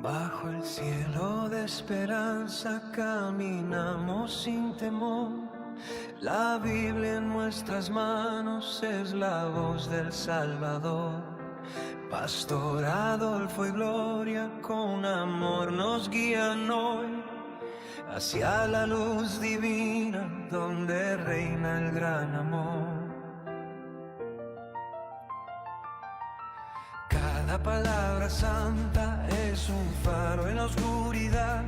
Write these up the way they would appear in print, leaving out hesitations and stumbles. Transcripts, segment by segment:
Bajo el cielo de esperanza caminamos sin temor. La Biblia en nuestras manos es la voz del Salvador. Pastor Adolfo y Gloria con amor nos guían hoy hacia la luz divina donde reina el gran amor. Cada palabra santa es un faro en la oscuridad.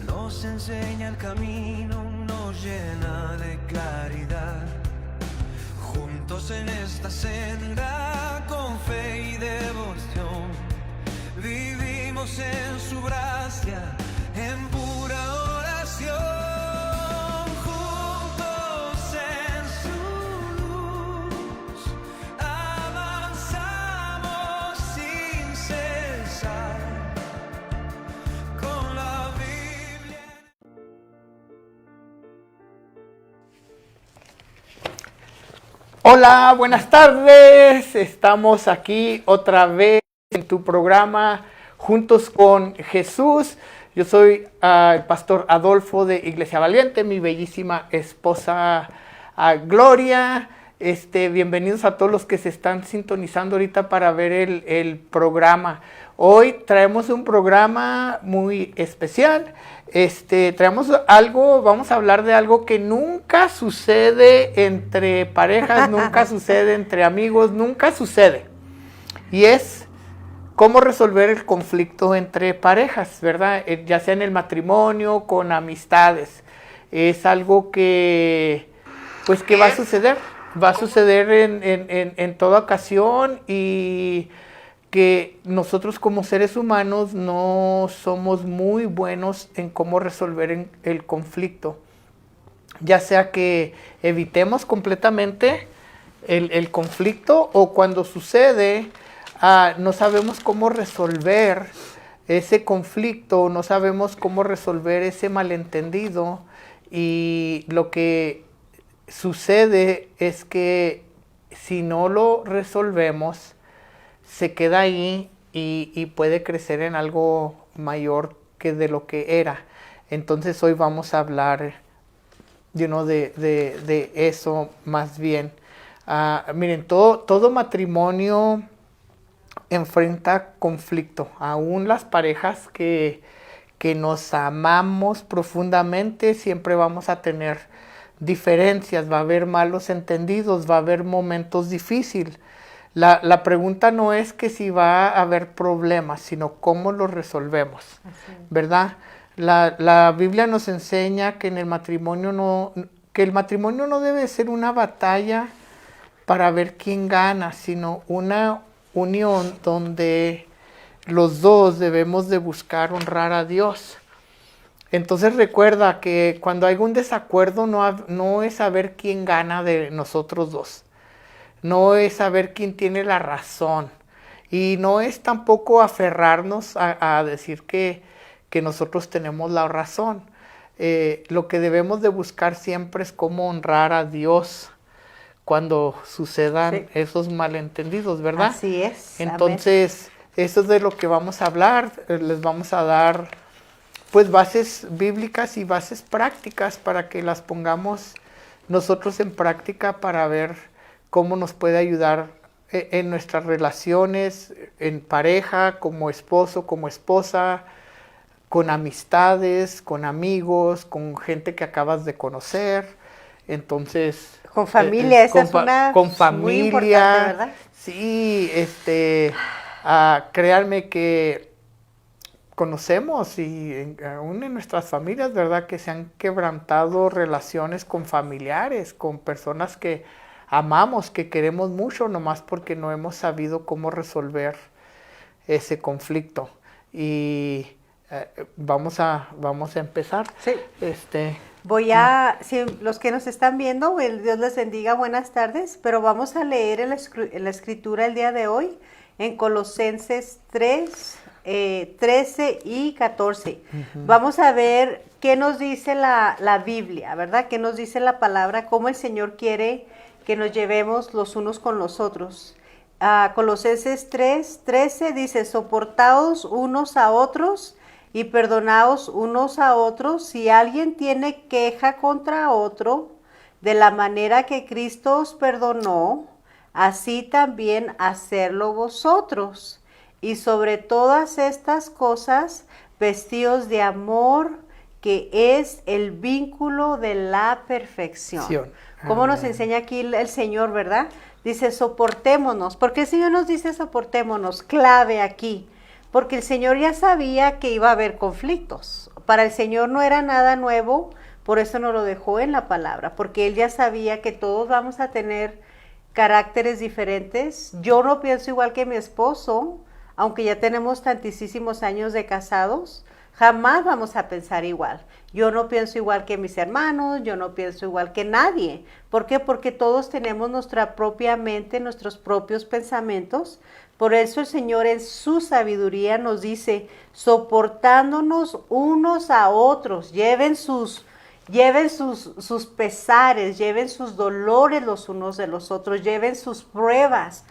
Nos enseña el camino, nos llena de claridad. Juntos en esta senda, con fe y devoción, vivimos en su gracia, en pura oración. Juntos en su luz, avanzamos sin cesar, con la Biblia. Hola, buenas tardes. Estamos aquí otra vez en tu programa Juntos con Jesús. Yo soy el pastor Adolfo de Iglesia Valiente, mi bellísima esposa Gloria. Bienvenidos a todos los que se están sintonizando ahorita para ver el programa. Hoy traemos un programa muy especial. Vamos a hablar de algo que nunca sucede entre parejas, nunca sucede entre amigos, nunca sucede. Y es cómo resolver el conflicto entre parejas, ¿verdad? Ya sea en el matrimonio, con amistades. Es algo que, pues, que va a suceder. Va a suceder en toda ocasión, y que nosotros como seres humanos no somos muy buenos en cómo resolver el conflicto. Ya sea que evitemos completamente el conflicto, o cuando sucede no sabemos cómo resolver ese conflicto, no sabemos cómo resolver ese malentendido, y lo que sucede es que si no lo resolvemos, se queda ahí y puede crecer en algo mayor que de lo que era. Entonces hoy vamos a hablar de eso más bien. Miren, todo matrimonio enfrenta conflicto. Aún las parejas que nos amamos profundamente, siempre vamos a tener diferencias, va a haber malos entendidos, va a haber momentos difíciles. La pregunta no es que si va a haber problemas, sino cómo los resolvemos, ¿verdad? La Biblia nos enseña que en el matrimonio que el matrimonio no debe ser una batalla para ver quién gana, sino una unión donde los dos debemos de buscar honrar a Dios. Entonces recuerda que cuando hay un desacuerdo no es saber quién gana de nosotros dos. No es saber quién tiene la razón. Y no es tampoco aferrarnos a decir que nosotros tenemos la razón. Lo que debemos de buscar siempre es cómo honrar a Dios cuando sucedan esos malentendidos, ¿verdad? Así es. Entonces, eso es de lo que vamos a hablar. Les vamos a dar, pues, bases bíblicas y bases prácticas para que las pongamos nosotros en práctica, para ver cómo nos puede ayudar en nuestras relaciones, en pareja, como esposo, como esposa, con amistades, con amigos, con gente que acabas de conocer. Entonces, con familia, esa es una con familia, muy importante, ¿verdad? Sí, créanme que conocemos, y aún en nuestras familias, ¿verdad?, que se han quebrantado relaciones con familiares, con personas que amamos, que queremos mucho, nomás porque no hemos sabido cómo resolver ese conflicto. Y vamos a empezar. Sí. Si los que nos están viendo, Dios les bendiga, buenas tardes, pero vamos a leer en la escritura el día de hoy, en Colosenses 3, 13 y 14. Vamos a ver qué nos dice la Biblia, ¿verdad? Qué nos dice la palabra, cómo el Señor quiere que nos llevemos los unos con los otros. Colosenses 3:13 dice, soportaos unos a otros y perdonaos unos a otros si alguien tiene queja contra otro, de la manera que Cristo os perdonó, así también hacerlo vosotros. Y sobre todas estas cosas, vestíos de amor, que es el vínculo de la perfección. Como nos enseña aquí el Señor, ¿verdad? Dice, soportémonos. ¿Por qué el Señor nos dice soportémonos? Clave aquí. Porque el Señor ya sabía que iba a haber conflictos. Para el Señor no era nada nuevo, por eso nos lo dejó en la palabra. Porque Él ya sabía que todos vamos a tener caracteres diferentes. Yo no pienso igual que mi esposo, aunque ya tenemos tantísimos años de casados. Jamás vamos a pensar igual. Yo no pienso igual que mis hermanos, yo no pienso igual que nadie. ¿Por qué? Porque todos tenemos nuestra propia mente, nuestros propios pensamientos. Por eso el Señor en su sabiduría nos dice, soportándonos unos a otros, lleven sus pesares, lleven sus dolores los unos de los otros, lleven sus pruebas.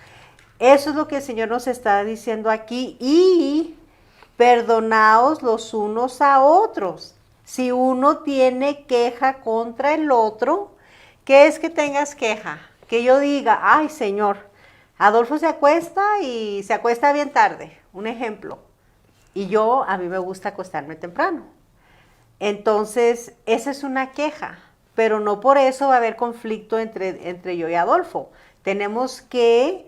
Eso es lo que el Señor nos está diciendo aquí y perdonaos los unos a otros. Si uno tiene queja contra el otro, ¿qué es que tengas queja? Que yo diga, ay Señor, Adolfo se acuesta y se acuesta bien tarde, un ejemplo. Y a mí me gusta acostarme temprano. Entonces, esa es una queja, pero no por eso va a haber conflicto entre yo y Adolfo. Tenemos que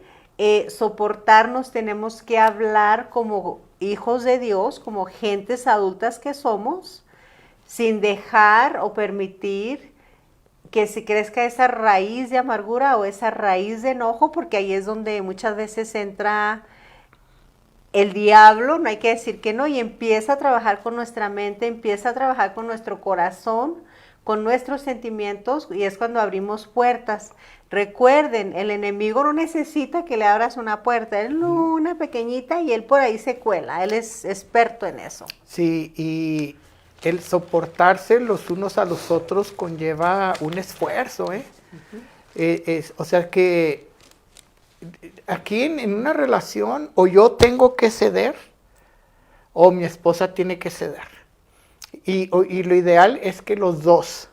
soportarnos, tenemos que hablar como hijos de Dios, como gentes adultas que somos, sin dejar o permitir que se crezca esa raíz de amargura o esa raíz de enojo, porque ahí es donde muchas veces entra el diablo, no hay que decir que no, y empieza a trabajar con nuestra mente, empieza a trabajar con nuestro corazón, con nuestros sentimientos, y es cuando abrimos puertas. Recuerden, el enemigo no necesita que le abras una puerta, él una pequeñita y él por ahí se cuela, él es experto en eso. Sí, y el soportarse los unos a los otros conlleva un esfuerzo, ¿eh? O sea que aquí en una relación o yo tengo que ceder o mi esposa tiene que ceder. Y lo ideal es que los dos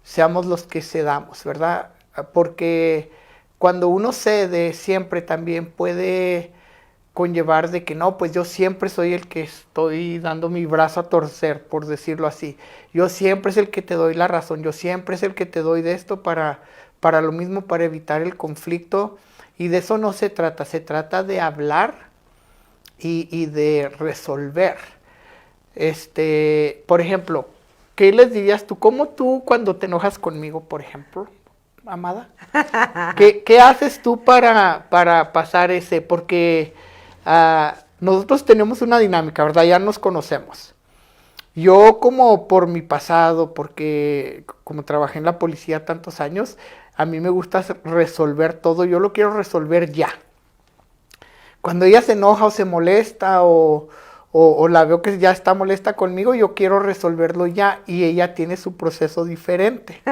seamos los que cedamos, ¿verdad? Porque cuando uno cede siempre también puede conllevar de que no, pues yo siempre soy el que estoy dando mi brazo a torcer, por decirlo así. Yo siempre es el que te doy la razón, yo siempre es el que te doy de esto para lo mismo, para evitar el conflicto. Y de eso no se trata de hablar y de resolver. Por ejemplo, ¿qué les dirías tú? ¿Cómo tú cuando te enojas conmigo, por ejemplo, amada? ¿Qué haces tú para pasar ese? Porque nosotros tenemos una dinámica, ¿verdad? Ya nos conocemos. Yo como por mi pasado, porque como trabajé en la policía tantos años, a mí me gusta resolver todo, yo lo quiero resolver ya. Cuando ella se enoja o se molesta o la veo que ya está molesta conmigo, yo quiero resolverlo ya y ella tiene su proceso diferente.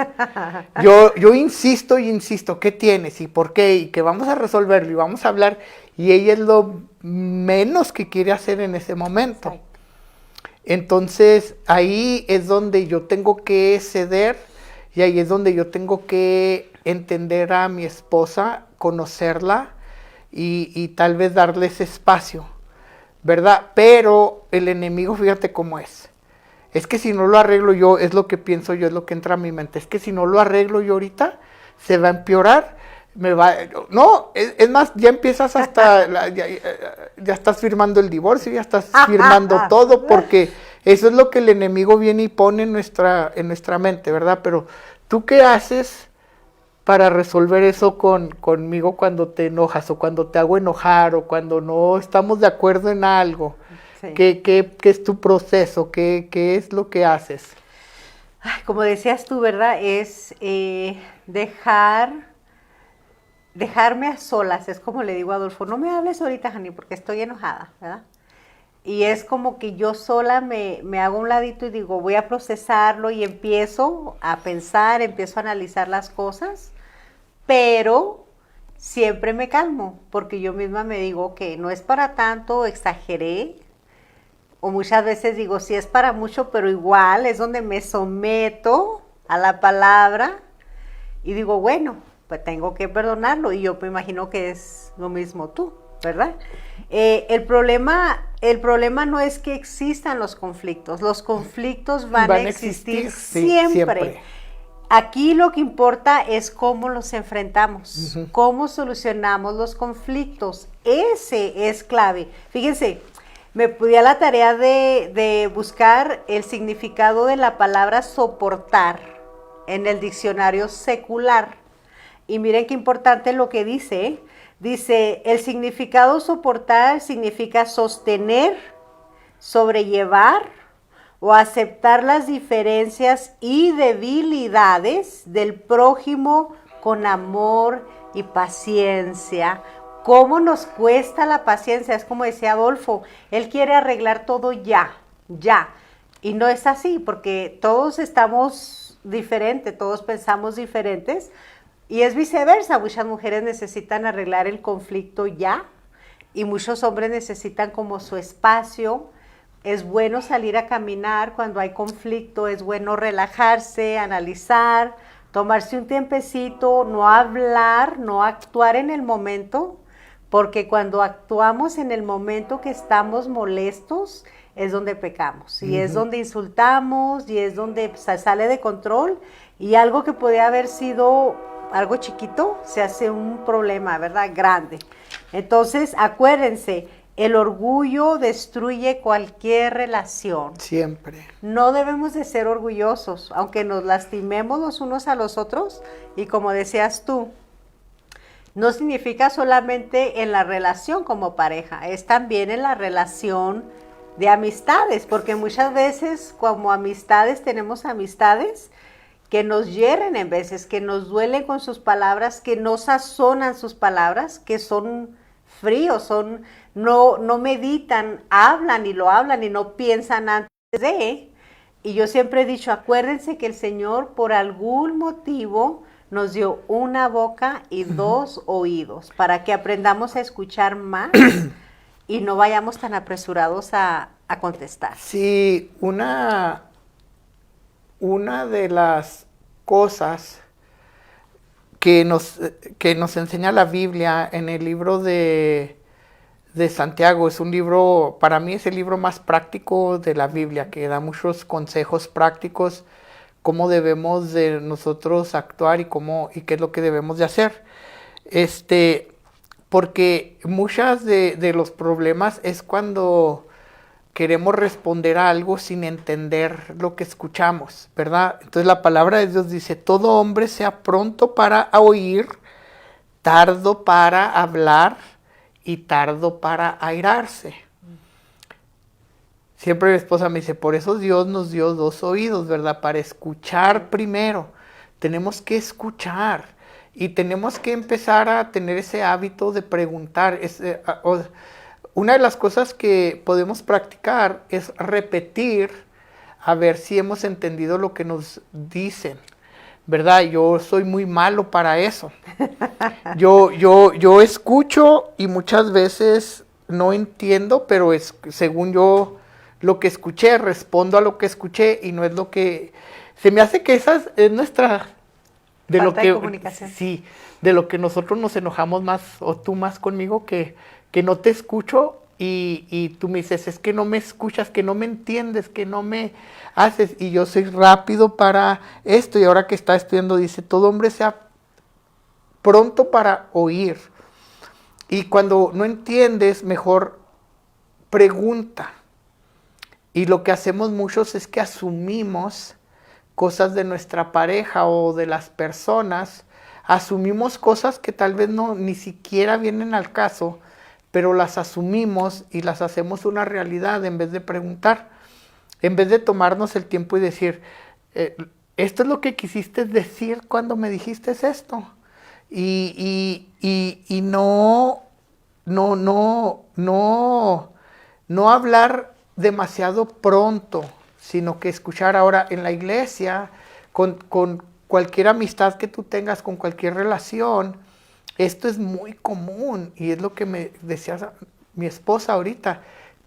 Yo insisto y insisto, ¿qué tienes y por qué? Y que vamos a resolverlo y vamos a hablar y ella es lo menos que quiere hacer en ese momento. Entonces ahí es donde yo tengo que ceder y ahí es donde yo tengo que entender a mi esposa, conocerla y tal vez darle ese espacio, ¿verdad? Pero el enemigo, fíjate cómo es. Es que si no lo arreglo yo, es lo que pienso yo, es lo que entra a mi mente. Es que si no lo arreglo yo ahorita, se va a empeorar. Es más, ya empiezas ya estás firmando el divorcio, ya estás firmando todo, porque eso es lo que el enemigo viene y pone en nuestra mente, ¿verdad? Pero ¿tú qué haces para resolver eso conmigo cuando te enojas o cuando te hago enojar o cuando no estamos de acuerdo en algo? Sí. ¿Qué es tu proceso? ¿Qué es lo que haces? Como decías tú, ¿verdad? Es dejarme a solas. Es como le digo a Adolfo, no me hables ahorita, Jani, porque estoy enojada, ¿verdad? Y es como que yo sola me hago un ladito y digo, voy a procesarlo y empiezo a pensar, empiezo a analizar las cosas, pero siempre me calmo, porque yo misma me digo que no es para tanto, exageré, o muchas veces digo, sí es para mucho, pero igual es donde me someto a la palabra y digo, bueno, pues tengo que perdonarlo, y yo me imagino que es lo mismo tú, ¿verdad? El problema no es que existan los conflictos van a existir sí, siempre. Aquí lo que importa es cómo los enfrentamos, cómo solucionamos los conflictos. Ese es clave. Fíjense, me puse a la tarea de buscar el significado de la palabra soportar en el diccionario secular. Y miren qué importante lo que dice, ¿eh? Dice, el significado soportar significa sostener, sobrellevar o aceptar las diferencias y debilidades del prójimo con amor y paciencia. ¿Cómo nos cuesta la paciencia? Es como decía Adolfo, él quiere arreglar todo ya. Y no es así, porque todos estamos diferentes, todos pensamos diferentes. Y es viceversa, muchas mujeres necesitan arreglar el conflicto ya y muchos hombres necesitan como su espacio. Es bueno salir a caminar cuando hay conflicto, es bueno relajarse, analizar, tomarse un tiempecito, no hablar, no actuar en el momento, porque cuando actuamos en el momento que estamos molestos es donde pecamos y es donde insultamos y es donde sale de control y algo que podía haber sido algo chiquito se hace un problema, ¿verdad? Grande. Entonces, acuérdense, el orgullo destruye cualquier relación. Siempre. No debemos de ser orgullosos, aunque nos lastimemos los unos a los otros. Y como decías tú, no significa solamente en la relación como pareja, es también en la relación de amistades, porque muchas veces como amistades tenemos amistades que nos hieren en veces, que nos duelen con sus palabras, que no sazonan sus palabras, que son fríos, no meditan, hablan y no piensan antes de. Y yo siempre he dicho, acuérdense que el Señor por algún motivo nos dio una boca y dos oídos, para que aprendamos a escuchar más y no vayamos tan apresurados a contestar. Sí, una de las cosas que nos enseña la Biblia en el libro de Santiago, es un libro, para mí es el libro más práctico de la Biblia, que da muchos consejos prácticos, cómo debemos de nosotros actuar y qué es lo que debemos de hacer. Porque muchas de los problemas es cuando queremos responder a algo sin entender lo que escuchamos, ¿verdad? Entonces la palabra de Dios dice, todo hombre sea pronto para oír, tardo para hablar y tardo para airarse. Siempre mi esposa me dice, por eso Dios nos dio dos oídos, ¿verdad? Para escuchar primero. Tenemos que escuchar y tenemos que empezar a tener ese hábito de preguntar. Una de las cosas que podemos practicar es repetir a ver si hemos entendido lo que nos dicen, ¿verdad? Yo soy muy malo para eso. Yo escucho y muchas veces no entiendo, pero según yo lo que escuché, respondo a lo que escuché y no es lo que... Se me hace que esa es nuestra... Falta de comunicación. Sí, de lo que nosotros nos enojamos más, o tú más conmigo, que no te escucho y tú me dices, es que no me escuchas, que no me entiendes, que no me haces, y yo soy rápido para esto, y ahora que está estudiando dice, todo hombre sea pronto para oír, y cuando no entiendes, mejor pregunta, y lo que hacemos muchos es que asumimos cosas de nuestra pareja o de las personas, asumimos cosas que tal vez ni siquiera vienen al caso, pero las asumimos y las hacemos una realidad en vez de preguntar, en vez de tomarnos el tiempo y decir, esto es lo que quisiste decir cuando me dijiste esto, y no hablar demasiado pronto, sino que escuchar. Ahora en la iglesia, con cualquier amistad que tú tengas, con cualquier relación, Esto es muy común y es lo que me decía mi esposa ahorita.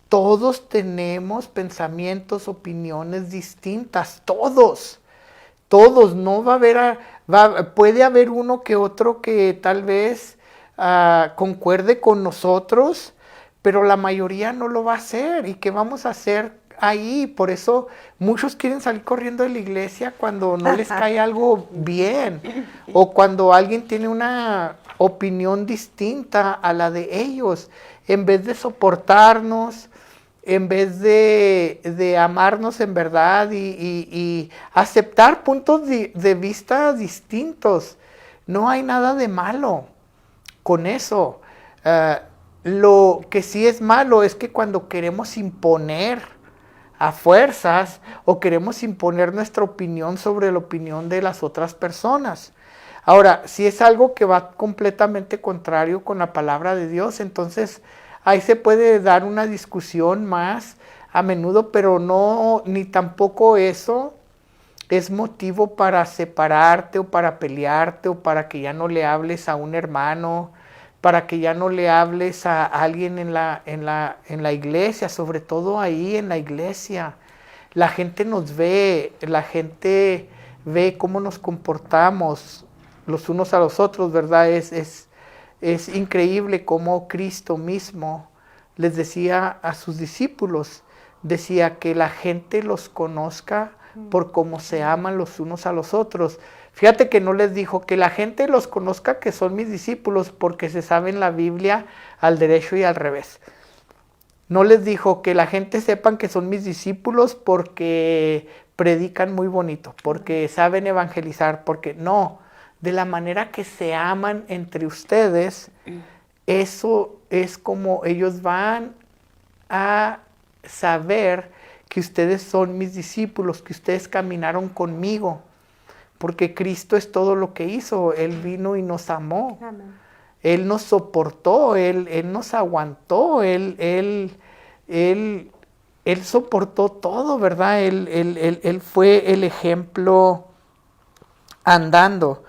Todos tenemos pensamientos, opiniones distintas, todos. Todos, no va a haber, puede haber uno que otro que tal vez concuerde con nosotros, pero la mayoría no lo va a hacer. ¿Y qué vamos a hacer ahí? Por eso muchos quieren salir corriendo de la iglesia cuando no les cae algo bien o cuando alguien tiene una opinión distinta a la de ellos, en vez de soportarnos, en vez de amarnos en verdad y aceptar puntos de vista distintos. No hay nada de malo con eso. Lo que sí es malo es que cuando queremos imponer a fuerzas o queremos imponer nuestra opinión sobre la opinión de las otras personas. Ahora, si es algo que va completamente contrario con la palabra de Dios, entonces ahí se puede dar una discusión más a menudo, pero no, ni tampoco eso es motivo para separarte o para pelearte o para que ya no le hables a un hermano, para que ya no le hables a alguien en la iglesia, sobre todo ahí en la iglesia. La gente nos ve, la gente ve cómo nos comportamos los unos a los otros, ¿verdad? Es increíble cómo Cristo mismo les decía a sus discípulos, decía que la gente los conozca por cómo se aman los unos a los otros. Fíjate que no les dijo que la gente los conozca que son mis discípulos porque se saben la Biblia al derecho y al revés. No les dijo que la gente sepan que son mis discípulos porque predican muy bonito, porque saben evangelizar, porque no, de la manera que se aman entre ustedes, eso es como ellos van a saber que ustedes son mis discípulos, que ustedes caminaron conmigo, porque Cristo es todo lo que hizo. Él vino y nos amó. Amén. Él nos soportó, Él nos aguantó, Él soportó todo, ¿verdad? Él fue el ejemplo andando.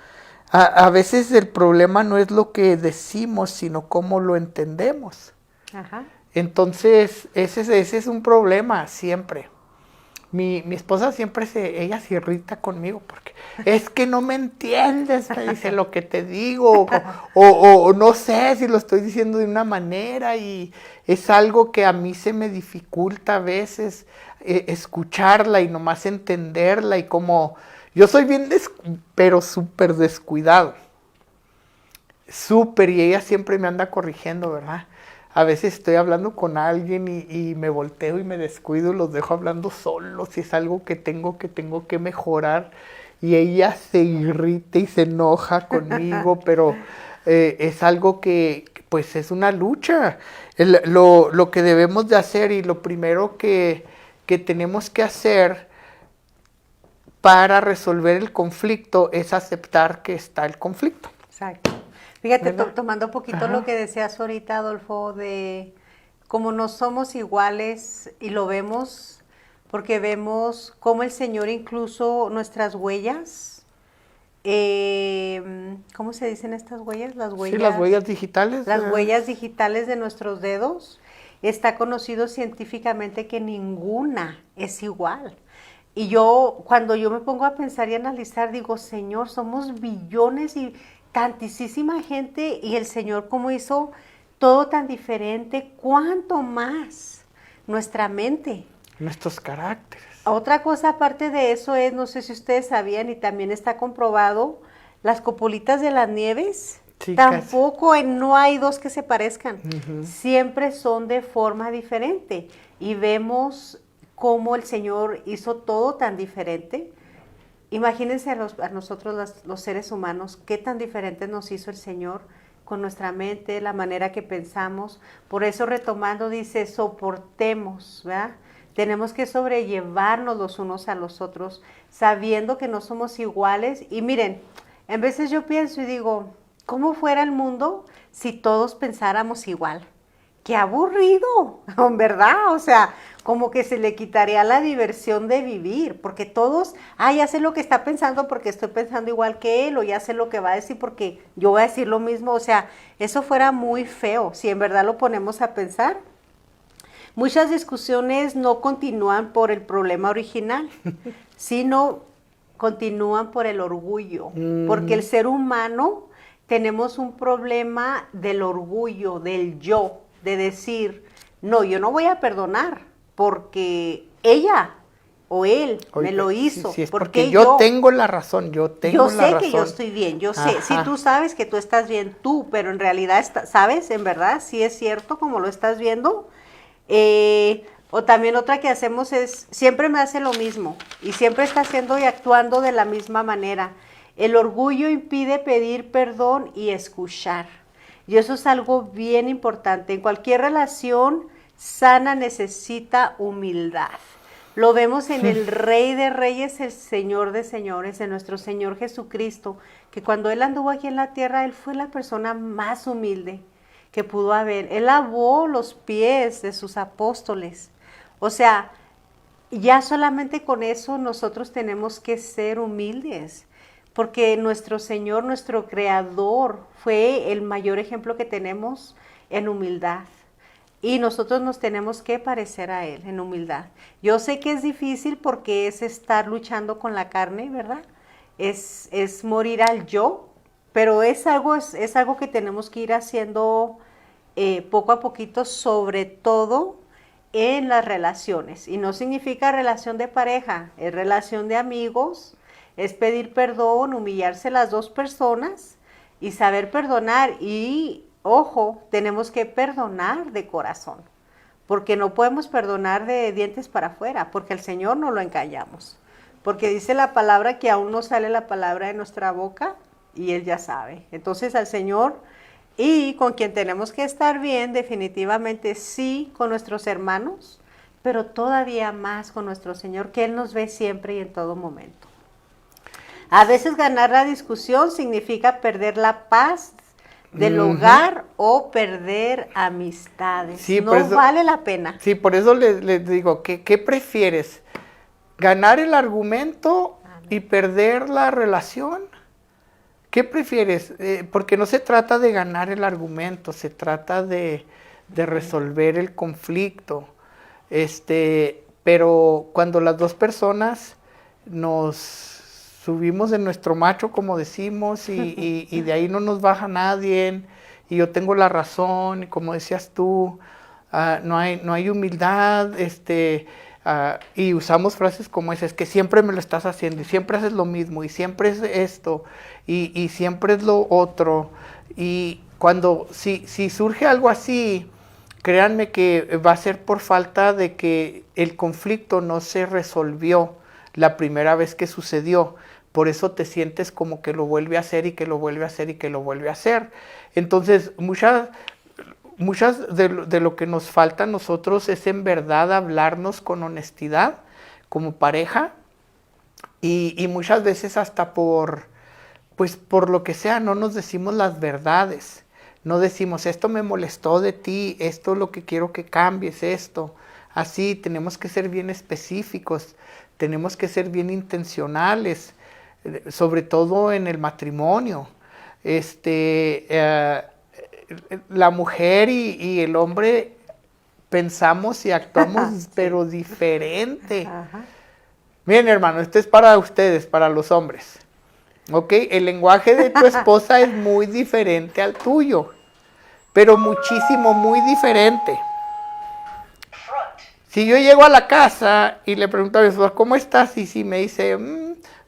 A veces el problema no es lo que decimos, sino cómo lo entendemos. Ajá. Entonces, ese es un problema siempre. Mi esposa siempre ella se irrita conmigo porque es que no me entiendes, me dice lo que te digo, o no sé si lo estoy diciendo de una manera y es algo que a mí se me dificulta a veces escucharla y nomás entenderla y como yo soy bien, pero súper descuidado, súper, y ella siempre me anda corrigiendo, ¿verdad? A veces estoy hablando con alguien y me volteo y me descuido y los dejo hablando solos. Si es algo que tengo que mejorar y ella se irrita y se enoja conmigo, pero es algo que pues es una lucha. Lo que debemos de hacer y lo primero que tenemos que hacer para resolver el conflicto es aceptar que está el conflicto. Exacto. Fíjate, tomando un poquito lo que decías ahorita, Adolfo, de cómo no somos iguales y lo vemos porque vemos cómo el Señor incluso nuestras huellas, ¿cómo se dicen estas huellas? Las huellas, sí, las huellas digitales. Las huellas digitales de nuestros dedos. Está conocido científicamente que ninguna es igual. Y cuando yo me pongo a pensar y analizar, digo, Señor, somos billones y tantísima gente y el Señor como hizo todo tan diferente, ¿cuánto más nuestra mente? Nuestros caracteres. Otra cosa aparte de eso es, no sé si ustedes sabían y también está comprobado, las copulitas de las nieves, sí, tampoco no hay dos que se parezcan, siempre son de forma diferente y vemos cómo el Señor hizo todo tan diferente. Imagínense a nosotros los seres humanos, qué tan diferentes nos hizo el Señor con nuestra mente, la manera que pensamos. Por eso retomando dice, soportemos, ¿verdad? Tenemos que sobrellevarnos los unos a los otros, sabiendo que no somos iguales. Y miren, en veces yo pienso y digo, ¿cómo fuera el mundo si todos pensáramos igual? qué aburrido, ¿verdad? O sea, como que se le quitaría la diversión de vivir, porque todos, ya sé lo que está pensando porque estoy pensando igual que él, o ya sé lo que va a decir porque yo voy a decir lo mismo, o sea, eso fuera muy feo, si en verdad lo ponemos a pensar. Muchas discusiones no continúan por el problema original, sino continúan por el orgullo, porque el ser humano tenemos un problema del orgullo, del yo, de decir, no, yo no voy a perdonar porque ella o él me lo hizo. Sí, es porque yo tengo la razón, yo tengo la razón. Yo sé que yo estoy bien, yo sé, si tú sabes que tú estás bien, tú, pero en realidad, ¿sabes? En verdad, sí es cierto como lo estás viendo. O también otra que hacemos es, siempre me hace lo mismo y siempre está haciendo y actuando de la misma manera. El orgullo impide pedir perdón y escuchar. Y eso es algo bien importante. En cualquier relación sana necesita humildad. Lo vemos en el Rey de Reyes, el Señor de Señores, en nuestro Señor Jesucristo, que cuando Él anduvo aquí en la tierra, Él fue la persona más humilde que pudo haber. Él lavó los pies de sus apóstoles. O sea, ya solamente con eso nosotros tenemos que ser humildes, porque nuestro Señor, nuestro Creador, fue el mayor ejemplo que tenemos en humildad. Y nosotros nos tenemos que parecer a Él en humildad. Yo sé que es difícil porque es estar luchando con la carne, ¿verdad? Es morir al yo, pero es algo que tenemos que ir haciendo poco a poquito, sobre todo en las relaciones. Y no significa relación de pareja, es relación de amigos, es pedir perdón, humillarse las dos personas y saber perdonar. Y ojo, tenemos que perdonar de corazón, porque no podemos perdonar de dientes para afuera, porque al Señor no lo engañamos. Porque dice la palabra que aún no sale la palabra de nuestra boca y Él ya sabe. Entonces al Señor, y con quien tenemos que estar bien, definitivamente sí, con nuestros hermanos, pero todavía más con nuestro Señor, que Él nos ve siempre y en todo momento. A veces ganar la discusión significa perder la paz del hogar o perder amistades. Sí, no eso, vale la pena. Sí, por eso les digo, ¿qué prefieres? ¿Ganar el argumento y perder la relación? ¿Qué prefieres? Porque no se trata de ganar el argumento, se trata de resolver el conflicto. Pero cuando las dos personas nos subimos en nuestro macho, como decimos, y de ahí no nos baja nadie, y yo tengo la razón, y como decías tú, no hay humildad, y usamos frases como esas, que siempre me lo estás haciendo, y siempre haces lo mismo, y siempre es esto, y siempre es lo otro. Y si surge algo así, créanme que va a ser por falta de que el conflicto no se resolvió la primera vez que sucedió. Por eso te sientes como que lo vuelve a hacer y que lo vuelve a hacer y que lo vuelve a hacer. Entonces, muchas de lo que nos falta a nosotros es en verdad hablarnos con honestidad como pareja, y muchas veces hasta por lo que sea no nos decimos las verdades. No decimos, esto me molestó de ti, esto es lo que quiero que cambies, esto. Así, tenemos que ser bien específicos, tenemos que ser bien intencionales, sobre todo en el matrimonio. La mujer y el hombre pensamos y actuamos sí, pero diferente. Ajá. Miren, hermano, esto es para ustedes, para los hombres. ¿Ok? El lenguaje de tu esposa es muy diferente al tuyo, pero muchísimo, muy diferente. Si yo llego a la casa y le pregunto a mi esposa, ¿cómo estás? Y si me dice,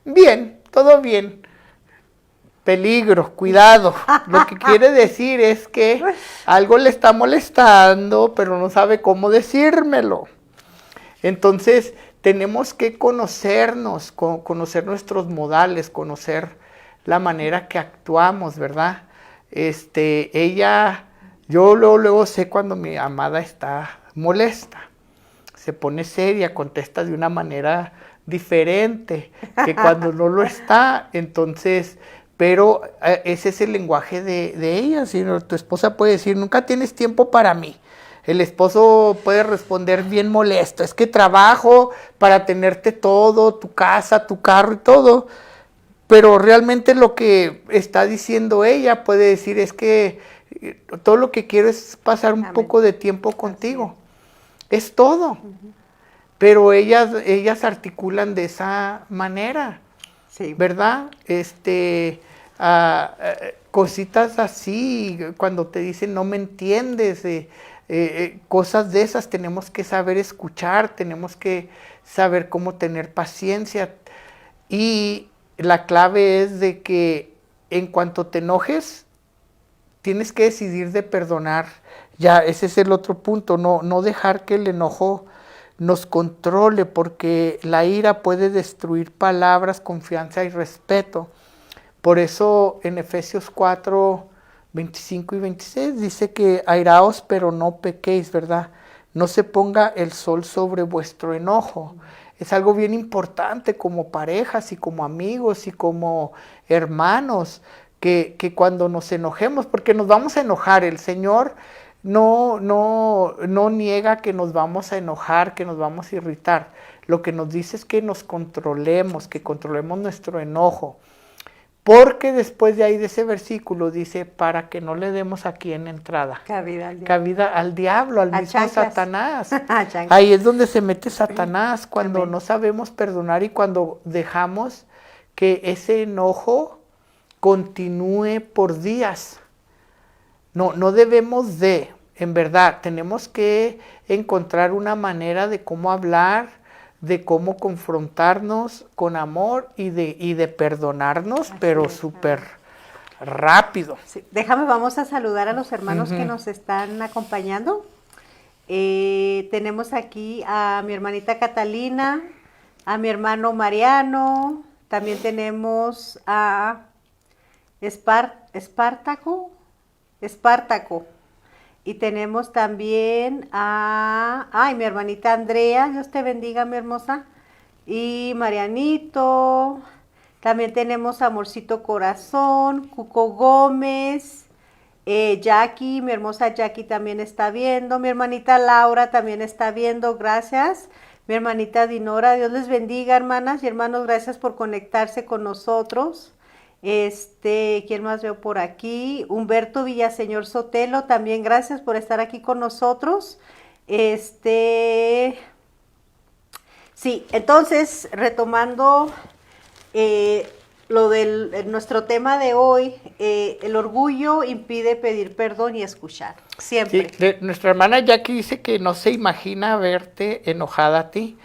bien, todo bien. Peligro, cuidado. Lo que quiere decir es que algo le está molestando, pero no sabe cómo decírmelo. Entonces, tenemos que conocernos, conocer nuestros modales, conocer la manera que actuamos, ¿verdad? Yo luego sé cuando mi amada está molesta. Se pone seria, contesta de una manera diferente que cuando no lo está. Entonces, pero ese es el lenguaje de ella. Si no, tu esposa puede decir, nunca tienes tiempo para mí. El esposo puede responder bien molesto, es que trabajo para tenerte todo, tu casa, tu carro y todo, pero realmente lo que está diciendo ella puede decir es que todo lo que quiero es pasar un poco de tiempo contigo, es todo. Pero ellas articulan de esa manera, sí, ¿verdad? Cositas así, cuando te dicen no me entiendes, cosas de esas tenemos que saber escuchar, tenemos que saber cómo tener paciencia. Y la clave es de que en cuanto te enojes, tienes que decidir de perdonar. Ya, ese es el otro punto, no dejar que el enojo nos controle, porque la ira puede destruir palabras, confianza y respeto. Por eso en Efesios 4, 25 y 26 dice que airaos pero no pequéis, ¿verdad? No se ponga el sol sobre vuestro enojo. Es algo bien importante como parejas y como amigos y como hermanos, que cuando nos enojemos, porque nos vamos a enojar, el Señor no niega que nos vamos a enojar, que nos vamos a irritar. Lo que nos dice es que nos controlemos, que controlemos nuestro enojo. Porque después de ahí de ese versículo dice, para que no le demos aquí en entrada cabida al diablo, al mismo chanclas. Satanás. Ahí es donde se mete Satanás, cuando no sabemos perdonar y cuando dejamos que ese enojo continúe por días. No debemos de, en verdad, tenemos que encontrar una manera de cómo hablar, de cómo confrontarnos con amor y de perdonarnos, pero súper rápido. Sí. Vamos a saludar a los hermanos que nos están acompañando. Tenemos aquí a mi hermanita Catalina, a mi hermano Mariano, también tenemos a Espartaco, y tenemos también a mi hermanita Andrea, Dios te bendiga, mi hermosa, y Marianito, también tenemos a Amorcito Corazón, Cuco Gómez, Jackie, mi hermosa Jackie también está viendo, mi hermanita Laura también está viendo, gracias, mi hermanita Dinora, Dios les bendiga, hermanas y hermanos, gracias por conectarse con nosotros. ¿Quién más veo por aquí? Humberto Villaseñor Sotelo, también gracias por estar aquí con nosotros. Sí, entonces, retomando nuestro tema de hoy, el orgullo impide pedir perdón y escuchar, siempre. Sí, nuestra hermana Jackie dice que no se imagina verte enojada a ti.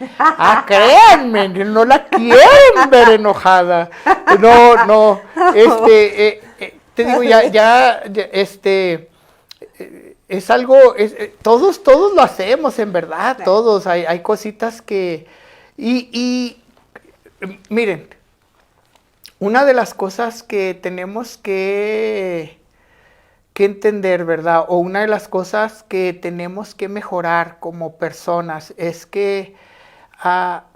Créanme, no la quieren ver enojada. No, te digo, es algo, todos lo hacemos, en verdad, claro. Todos, hay cositas que, y miren, una de las cosas que tenemos que entender, ¿verdad? O una de las cosas que tenemos que mejorar como personas es que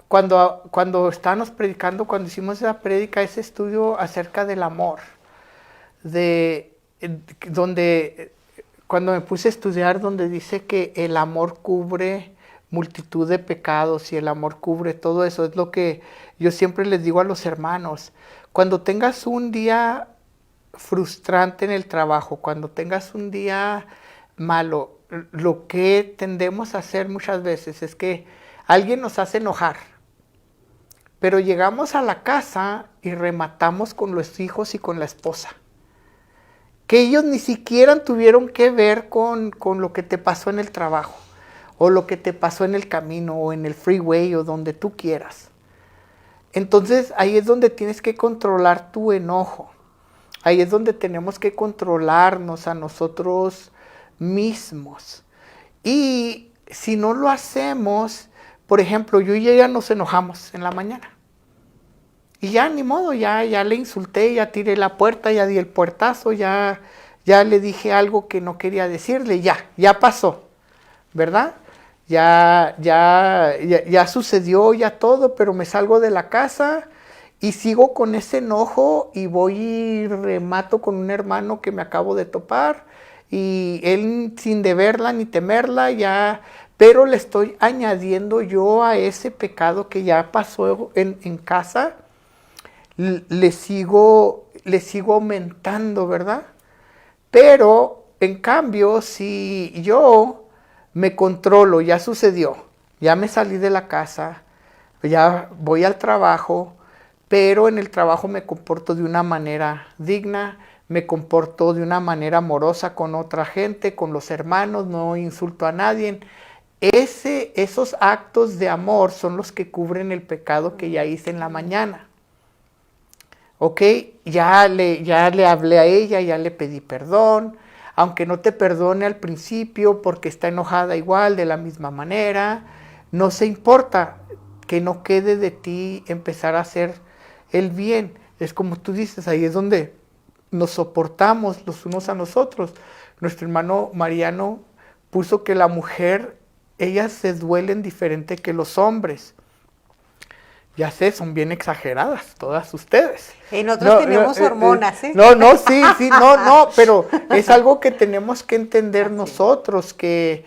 cuando estábamos predicando, cuando hicimos esa prédica, ese estudio acerca del amor, cuando me puse a estudiar, donde dice que el amor cubre multitud de pecados y el amor cubre todo eso, es lo que yo siempre les digo a los hermanos. Cuando tengas un día frustrante en el trabajo, cuando tengas un día malo, lo que tendemos a hacer muchas veces es que alguien nos hace enojar, pero llegamos a la casa y rematamos con los hijos y con la esposa, que ellos ni siquiera tuvieron que ver con lo que te pasó en el trabajo, o lo que te pasó en el camino, o en el freeway, o donde tú quieras. Entonces ahí es donde tienes que controlar tu enojo. Ahí es donde tenemos que controlarnos a nosotros mismos. Y si no lo hacemos, por ejemplo, yo y ella nos enojamos en la mañana. Y ya ni modo, ya le insulté, ya tiré la puerta, ya di el puertazo, ya le dije algo que no quería decirle, ya pasó, ¿verdad? Ya sucedió ya todo, pero me salgo de la casa y sigo con ese enojo y voy y remato con un hermano que me acabo de topar y él sin deberla ni temerla ya, pero le estoy añadiendo yo a ese pecado que ya pasó en casa, le sigo aumentando, ¿verdad? Pero en cambio, si yo me controlo, ya sucedió, ya me salí de la casa, ya voy al trabajo, pero en el trabajo me comporto de una manera digna, me comporto de una manera amorosa con otra gente, con los hermanos, no insulto a nadie. Esos actos de amor son los que cubren el pecado que ya hice en la mañana. Ok, ya le hablé a ella, ya le pedí perdón, aunque no te perdone al principio porque está enojada igual, de la misma manera, no se importa, que no quede de ti empezar a hacer el bien. Es como tú dices, ahí es donde nos soportamos los unos a los otros. Nuestro hermano Mariano puso que la mujer, ellas se duelen diferente que los hombres. Ya sé, son bien exageradas todas ustedes. Y nosotros tenemos hormonas, ¿eh? Sí, pero es algo que tenemos que entender nosotros, que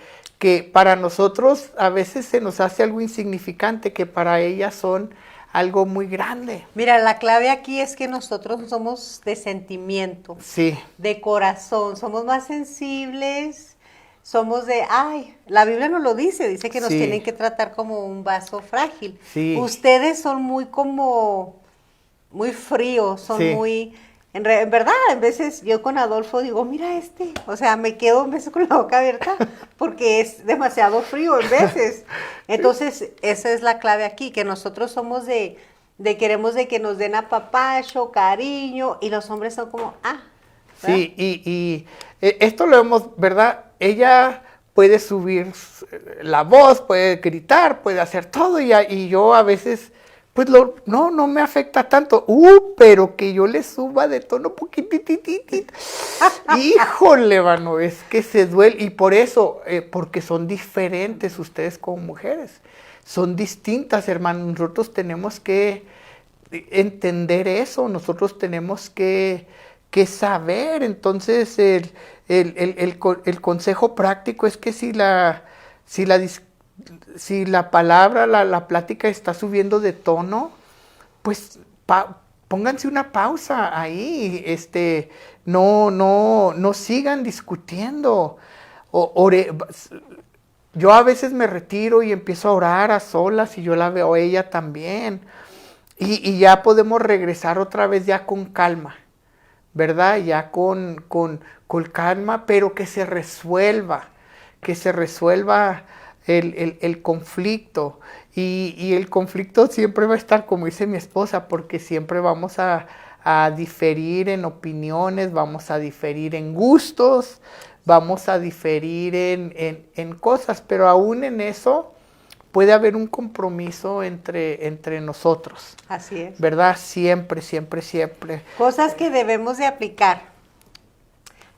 para nosotros a veces se nos hace algo insignificante, que para ellas son algo muy grande. Mira, la clave aquí es que nosotros somos de sentimiento, sí, de corazón, somos más sensibles, somos la Biblia nos lo dice que nos sí, tienen que tratar como un vaso frágil. Sí. Ustedes son muy fríos, son Sí. muy... En verdad, a veces yo con Adolfo digo, mira o sea, me quedo en veces con la boca abierta porque es demasiado frío en veces. Entonces, esa es la clave aquí, que nosotros somos queremos de que nos den apapacho, cariño, y los hombres son como, ¿verdad? Sí, y esto lo vemos, ¿verdad? Ella puede subir la voz, puede gritar, puede hacer todo, y yo a veces... Pues no me afecta tanto. Pero que yo le suba de tono poquitititito. Híjole, mano, es que se duele. Y por eso, porque son diferentes ustedes como mujeres. Son distintas, hermano. Nosotros tenemos que entender eso. Nosotros tenemos que saber. Entonces, el consejo práctico es que si la palabra, la plática está subiendo de tono, pues pónganse una pausa ahí, no sigan discutiendo. Yo a veces me retiro y empiezo a orar a solas y yo la veo a ella también. Y ya podemos regresar otra vez ya con calma, ¿verdad? Ya con calma, pero que se resuelva el conflicto, y el conflicto siempre va a estar, como dice mi esposa, porque siempre vamos a diferir en opiniones, vamos a diferir en gustos, vamos a diferir en cosas, pero aún en eso puede haber un compromiso entre nosotros. Así es. ¿Verdad? Siempre. Cosas que debemos de aplicar.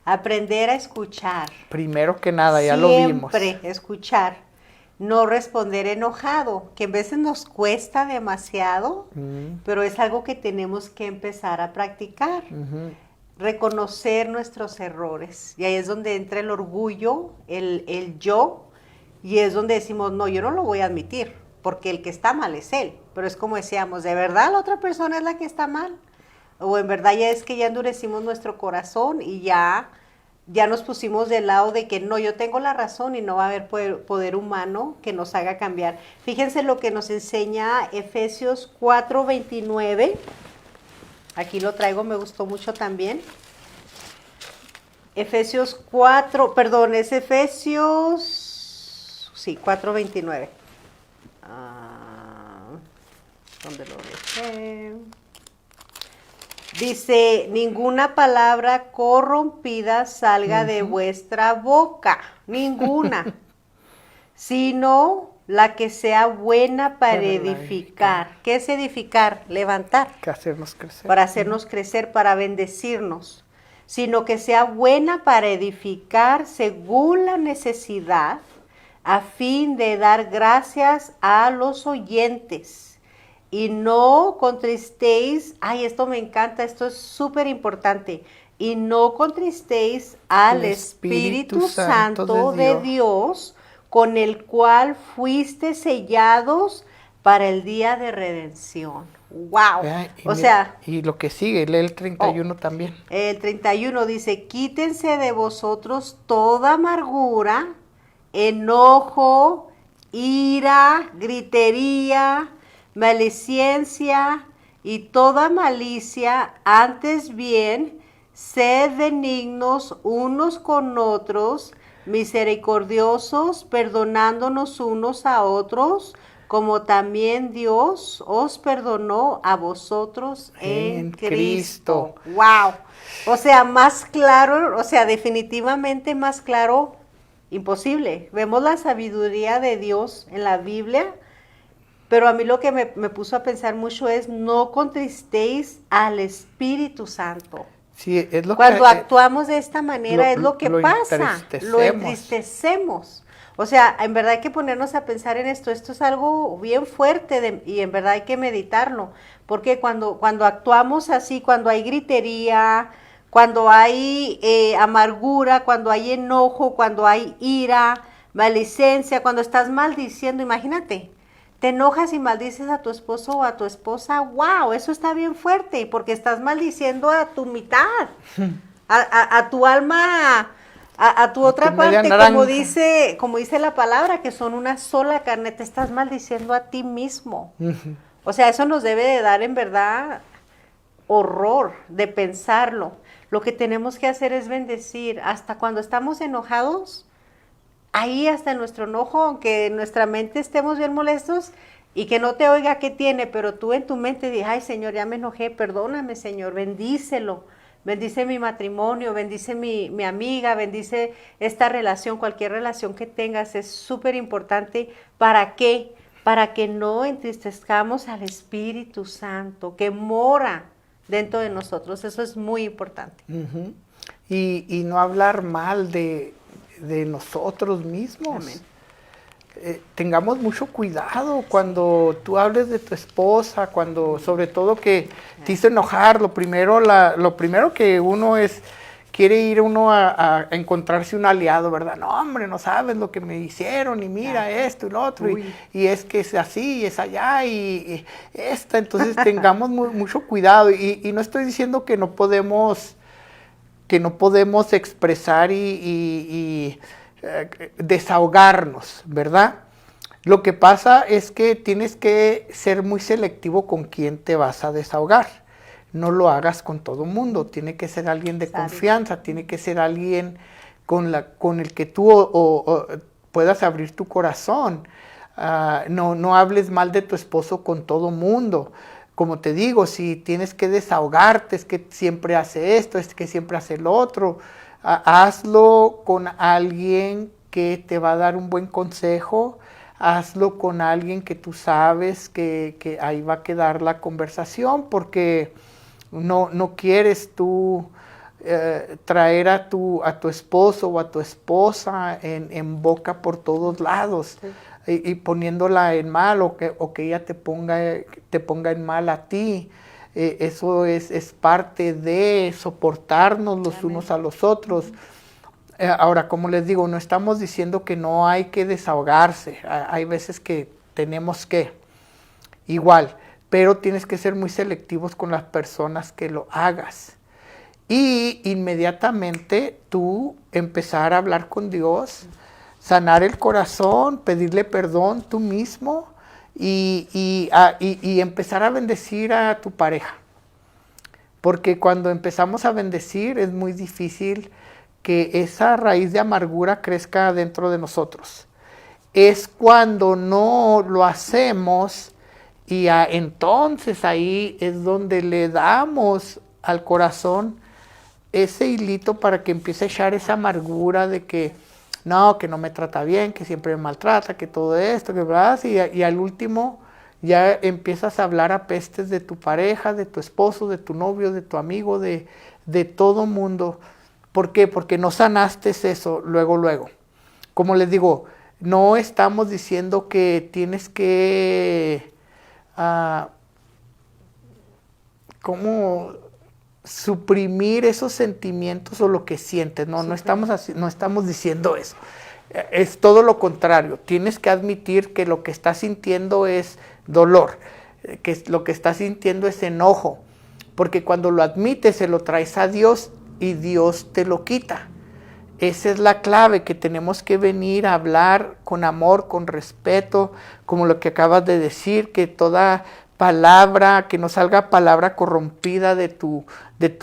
Aprender a escuchar. Primero que nada, ya lo vimos. Siempre escuchar. No responder enojado, que a veces nos cuesta demasiado, pero es algo que tenemos que empezar a practicar. Reconocer nuestros errores. Y ahí es donde entra el orgullo, el yo, y es donde decimos, no, yo no lo voy a admitir, porque el que está mal es él. Pero es como decíamos, ¿de verdad la otra persona es la que está mal? O en verdad ya es que ya endurecimos nuestro corazón y ya nos pusimos del lado de que no, yo tengo la razón y no va a haber poder humano que nos haga cambiar. Fíjense lo que nos enseña Efesios 4:29. Aquí lo traigo, me gustó mucho también. Efesios 4:29. ¿Dónde lo dejé? Dice, ninguna palabra corrompida salga de vuestra boca, ninguna, sino la que sea buena para edificar. ¿Qué es edificar? Levantar. Que hacernos crecer. Para hacernos crecer, para bendecirnos. Sino que sea buena para edificar según la necesidad, a fin de dar gracias a los oyentes. Y no contristéis, esto me encanta, esto es súper importante, y no contristéis al El Espíritu Santo de Dios, con el cual fuiste sellados para el día de redención. ¡Wow! O sea, y lo que sigue, lee el 31 también. El 31 dice, quítense de vosotros toda amargura, enojo, ira, gritería, maledicencia y toda malicia, antes bien, sed benignos unos con otros, misericordiosos, perdonándonos unos a otros, como también Dios os perdonó a vosotros en Cristo. ¡Wow! O sea, más claro, o sea, definitivamente más claro, imposible. Vemos la sabiduría de Dios en la Biblia, pero a mí lo que me puso a pensar mucho es, no contristéis al Espíritu Santo. Sí, es lo Cuando que, actuamos de esta manera es lo que pasa, lo entristecemos. O sea, en verdad hay que ponernos a pensar en esto. Esto es algo bien fuerte y en verdad hay que meditarlo. Porque cuando actuamos así, cuando hay gritería, cuando hay amargura, cuando hay enojo, cuando hay ira, maledicencia, cuando estás maldiciendo, imagínate, te enojas y maldices a tu esposo o a tu esposa, wow, eso está bien fuerte, porque estás maldiciendo a tu mitad, a tu alma, a tu otra parte, como dice la palabra, que son una sola carne, te estás maldiciendo a ti mismo. O sea, eso nos debe de dar en verdad horror de pensarlo. Lo que tenemos que hacer es bendecir. Hasta cuando estamos enojados, ahí hasta en nuestro enojo, aunque en nuestra mente estemos bien molestos y que no te oiga qué tiene, pero tú en tu mente dices, ay Señor, ya me enojé, perdóname Señor, bendícelo. Bendice mi matrimonio, bendice mi amiga, bendice esta relación, cualquier relación que tengas, es súper importante. ¿Para qué? Para que no entristezcamos al Espíritu Santo, que mora dentro de nosotros. Eso es muy importante. Y no hablar mal de nosotros mismos. Amén. Tengamos mucho cuidado cuando tú hables de tu esposa, cuando sobre todo que te hizo enojar, lo primero que uno quiere ir uno a encontrarse un aliado, ¿verdad? No, hombre, no sabes lo que me hicieron y mira esto y lo otro, y es que es así, y es allá, y esta, entonces tengamos mucho cuidado, y no estoy diciendo que no podemos expresar y desahogarnos, ¿verdad? Lo que pasa es que tienes que ser muy selectivo con quién te vas a desahogar. No lo hagas con todo mundo, tiene que ser alguien de confianza, tiene que ser alguien con el que tú puedas abrir tu corazón. No hables mal de tu esposo con todo mundo. Como te digo, si tienes que desahogarte, es que siempre hace esto, es que siempre hace lo otro, hazlo con alguien que te va a dar un buen consejo, hazlo con alguien que tú sabes que ahí va a quedar la conversación, porque no quieres tú traer a tu esposo o a tu esposa en boca por todos lados. Sí. Y poniéndola en mal o que ella te ponga en mal a ti. Eso es parte de soportarnos los unos a los otros. Ahora, como les digo, no estamos diciendo que no hay que desahogarse. Hay veces que tenemos que, igual, pero tienes que ser muy selectivos con las personas que lo hagas. Y inmediatamente tú empezar a hablar con Dios, sanar el corazón, pedirle perdón tú mismo y empezar a bendecir a tu pareja. Porque cuando empezamos a bendecir es muy difícil que esa raíz de amargura crezca dentro de nosotros. Es cuando no lo hacemos y entonces ahí es donde le damos al corazón ese hilito para que empiece a echar esa amargura de que no me trata bien, que siempre me maltrata, que todo esto, que verdad, y al último ya empiezas a hablar a pestes de tu pareja, de tu esposo, de tu novio, de tu amigo, de todo mundo. ¿Por qué? Porque no sanaste eso luego. Como les digo, no estamos diciendo que tienes que, suprimir esos sentimientos o lo que sientes. No estamos diciendo eso. Es todo lo contrario. Tienes que admitir que lo que estás sintiendo es dolor, que lo que estás sintiendo es enojo, porque cuando lo admites se lo traes a Dios y Dios te lo quita. Esa es la clave, que tenemos que venir a hablar con amor, con respeto, como lo que acabas de decir, que toda palabra, que no salga palabra corrompida de tu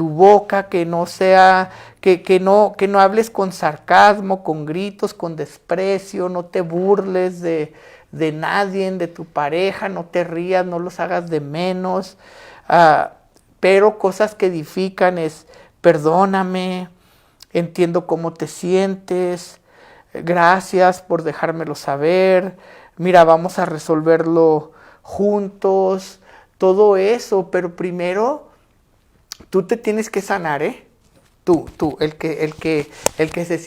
boca, que no sea, que no hables con sarcasmo, con gritos, con desprecio, no te burles de nadie, de tu pareja, no te rías, no los hagas de menos, pero cosas que edifican es: perdóname, entiendo cómo te sientes, gracias por dejármelo saber, mira, vamos a resolverlo juntos, todo eso. Pero primero tú te tienes que sanar, tú, el que se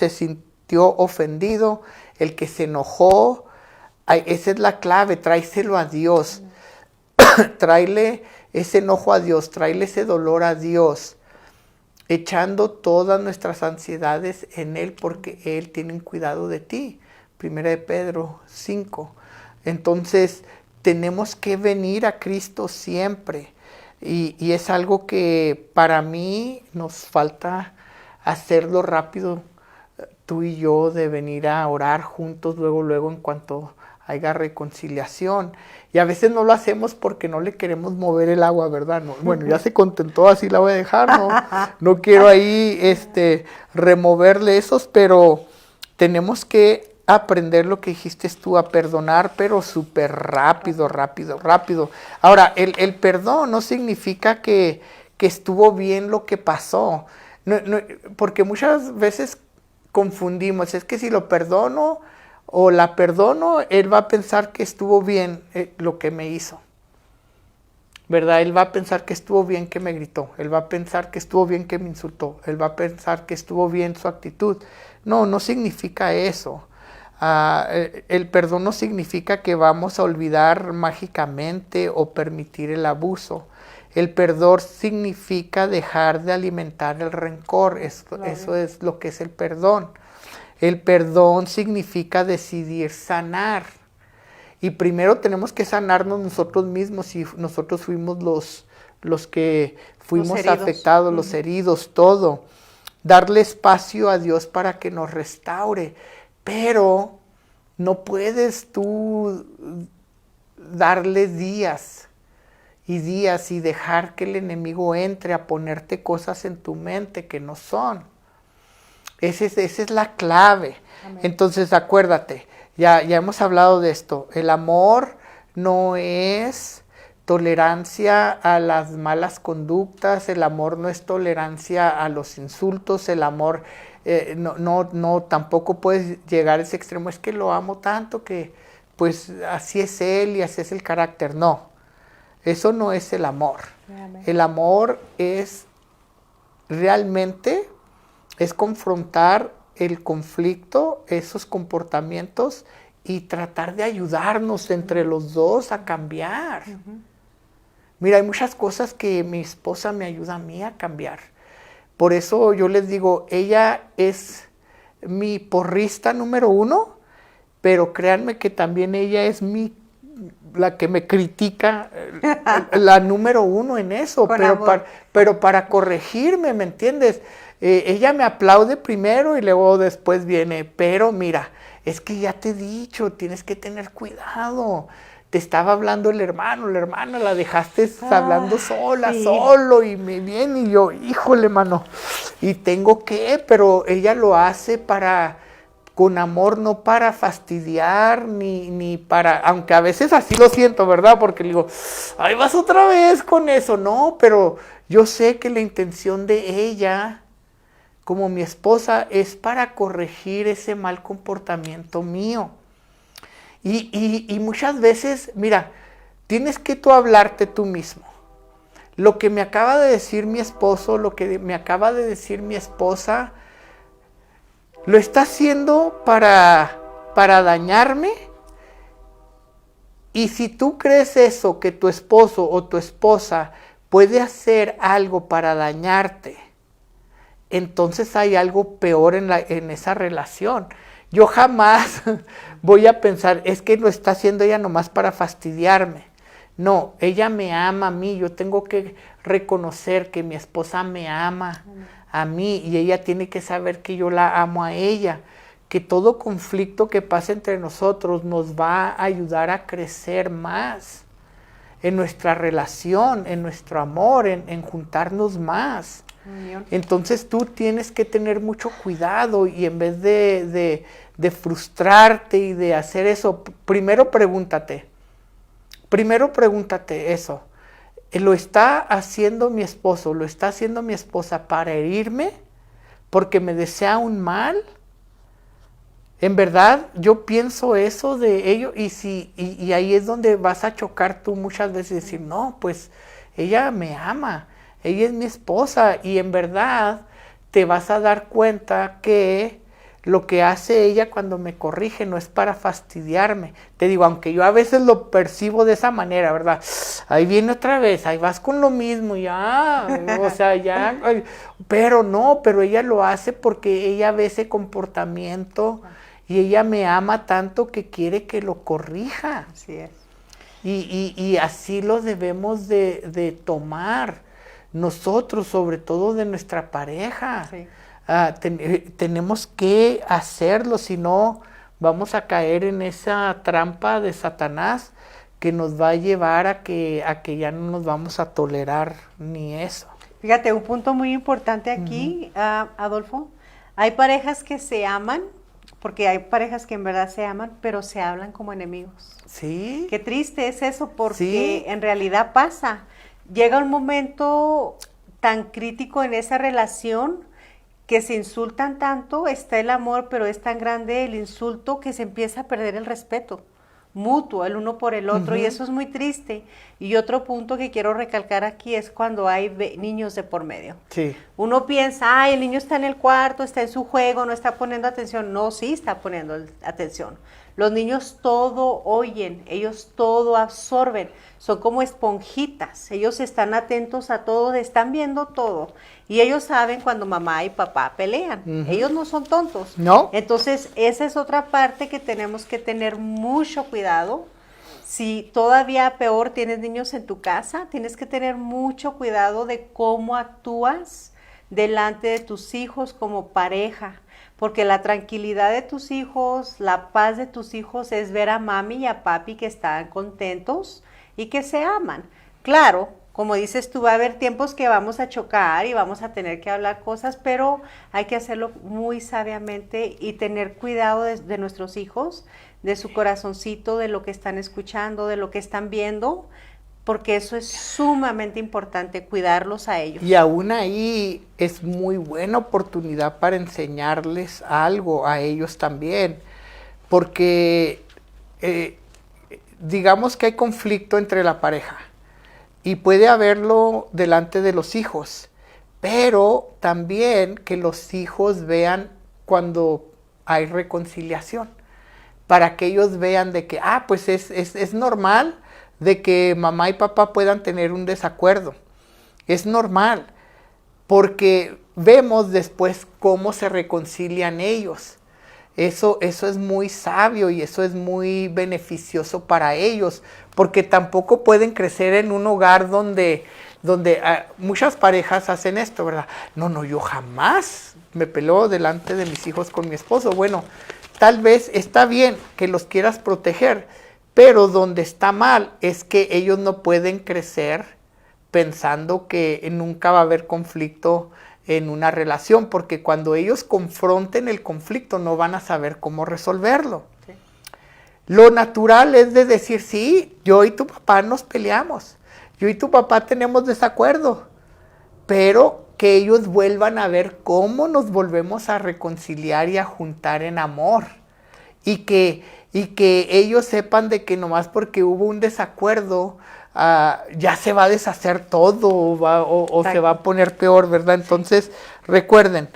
sintió ofendido, el que se enojó. Esa es la clave, tráeselo a Dios. Tráele ese enojo a Dios, tráele ese dolor a Dios, echando todas nuestras ansiedades en Él, porque Él tiene un cuidado de ti. 1 de Pedro 5. Entonces tenemos que venir a Cristo siempre, y es algo que para mí nos falta hacerlo rápido, tú y yo, de venir a orar juntos luego en cuanto haya reconciliación. Y a veces no lo hacemos porque no le queremos mover el agua, ¿verdad? No, bueno, ya se contentó, así la voy a dejar, no quiero ahí removerle esos, pero tenemos que aprender lo que dijiste tú, a perdonar, pero súper rápido. Ahora, el perdón no significa que estuvo bien lo que pasó, porque muchas veces confundimos, es que si lo perdono o la perdono, él va a pensar que estuvo bien lo que me hizo, ¿verdad? Él va a pensar que estuvo bien que me gritó, él va a pensar que estuvo bien que me insultó, él va a pensar que estuvo bien su actitud. No significa eso. El perdón no significa que vamos a olvidar mágicamente o permitir el abuso. El perdón significa dejar de alimentar el rencor. Eso es lo que es el perdón. El perdón significa decidir sanar. Y primero tenemos que sanarnos nosotros mismos, y nosotros fuimos los que fuimos afectados, los heridos, todo. Darle espacio a Dios para que nos restaure. Pero no puedes tú darle días y dejar que el enemigo entre a ponerte cosas en tu mente que no son. Esa es la clave. Amén. Entonces acuérdate, ya hemos hablado de esto. El amor no es tolerancia a las malas conductas, el amor no es tolerancia a los insultos, el amor no tampoco puedes llegar a ese extremo, es que lo amo tanto que pues así es él y así es el carácter. No, eso no es el amor. Amén. El amor es realmente confrontar el conflicto, esos comportamientos, y tratar de ayudarnos entre los dos a cambiar. Uh-huh. Mira, hay muchas cosas que mi esposa me ayuda a mí a cambiar. Por eso yo les digo, ella es mi porrista número 1, pero créanme que también ella es la que me critica, la número 1 en eso, pero para corregirme, ¿me entiendes? Ella me aplaude primero y luego después viene, pero mira, es que ya te he dicho, tienes que tener cuidado. Te estaba hablando la hermana la dejaste hablando solo, y me viene y yo, híjole, mano, y pero ella lo hace con amor, no para fastidiar, ni para, aunque a veces así lo siento, ¿verdad? Porque le digo, ahí vas otra vez con eso, no, pero yo sé que la intención de ella, como mi esposa, es para corregir ese mal comportamiento mío. Y muchas veces, mira, tienes que tú hablarte tú mismo. Lo que me acaba de decir mi esposo, lo que me acaba de decir mi esposa, ¿lo está haciendo para dañarme? Y si tú crees eso, que tu esposo o tu esposa puede hacer algo para dañarte, entonces hay algo peor en esa relación. Yo jamás voy a pensar, es que lo está haciendo ella nomás para fastidiarme. No, ella me ama a mí, yo tengo que reconocer que mi esposa me ama a mí y ella tiene que saber que yo la amo a ella, que todo conflicto que pase entre nosotros nos va a ayudar a crecer más en nuestra relación, en nuestro amor, en juntarnos más. Entonces tú tienes que tener mucho cuidado y en vez de frustrarte y de hacer eso, primero pregúntate eso. ¿Lo está haciendo mi esposo, lo está haciendo mi esposa para herirme? ¿Porque me desea un mal? En verdad, yo pienso eso de ello y ahí es donde vas a chocar tú muchas veces y decir, no, pues ella me ama, ella es mi esposa y en verdad te vas a dar cuenta que lo que hace ella cuando me corrige no es para fastidiarme. Te digo, aunque yo a veces lo percibo de esa manera, ¿verdad? Ahí viene otra vez, ahí vas con lo mismo, ya, o sea, ya, pero ella lo hace porque ella ve ese comportamiento y ella me ama tanto que quiere que lo corrija. Así es. Y así lo debemos de tomar nosotros, sobre todo de nuestra pareja. Sí. Tenemos que hacerlo, si no vamos a caer en esa trampa de Satanás que nos va a llevar a que ya no nos vamos a tolerar ni eso. Fíjate, un punto muy importante aquí, Adolfo, hay parejas que se aman, porque hay parejas que en verdad se aman, pero se hablan como enemigos. Sí. Qué triste es eso, porque sí. En realidad pasa. Llega un momento tan crítico en esa relación que se insultan tanto, está el amor, pero es tan grande el insulto que se empieza a perder el respeto mutuo, el uno por el otro, y eso es muy triste. Y otro punto que quiero recalcar aquí es cuando hay niños de por medio. Sí. Uno piensa, ay, el niño está en el cuarto, está en su juego, no está poniendo atención. No, sí está poniendo atención. Los niños todo oyen, ellos todo absorben, son como esponjitas, ellos están atentos a todo, están viendo todo. Y ellos saben cuando mamá y papá pelean. Ellos no son tontos. No. Entonces, esa es otra parte que tenemos que tener mucho cuidado. Si todavía peor tienes niños en tu casa, tienes que tener mucho cuidado de cómo actúas delante de tus hijos como pareja. Porque la tranquilidad de tus hijos, la paz de tus hijos es ver a mami y a papi que están contentos y que se aman. Claro, como dices tú, va a haber tiempos que vamos a chocar y vamos a tener que hablar cosas, pero hay que hacerlo muy sabiamente y tener cuidado de nuestros hijos, de su corazoncito, de lo que están escuchando, de lo que están viendo, porque eso es sumamente importante, cuidarlos a ellos. Y aún ahí es muy buena oportunidad para enseñarles algo a ellos también, porque digamos que hay conflicto entre la pareja. Y puede haberlo delante de los hijos, pero también que los hijos vean cuando hay reconciliación, para que ellos vean de que, pues es normal de que mamá y papá puedan tener un desacuerdo. Es normal, porque vemos después cómo se reconcilian ellos. Eso es muy sabio y eso es muy beneficioso para ellos, porque tampoco pueden crecer en un hogar donde muchas parejas hacen esto, ¿verdad? No, yo jamás me peleo delante de mis hijos con mi esposo. Bueno, tal vez está bien que los quieras proteger, pero donde está mal es que ellos no pueden crecer pensando que nunca va a haber conflicto en una relación, porque cuando ellos confronten el conflicto no van a saber cómo resolverlo. Sí. Lo natural es de decir, sí, yo y tu papá nos peleamos, yo y tu papá tenemos desacuerdo, pero que ellos vuelvan a ver cómo nos volvemos a reconciliar y a juntar en amor, y que ellos sepan de que nomás porque hubo un desacuerdo, ya se va a deshacer todo o se va a poner peor, ¿verdad? Entonces, recuerden,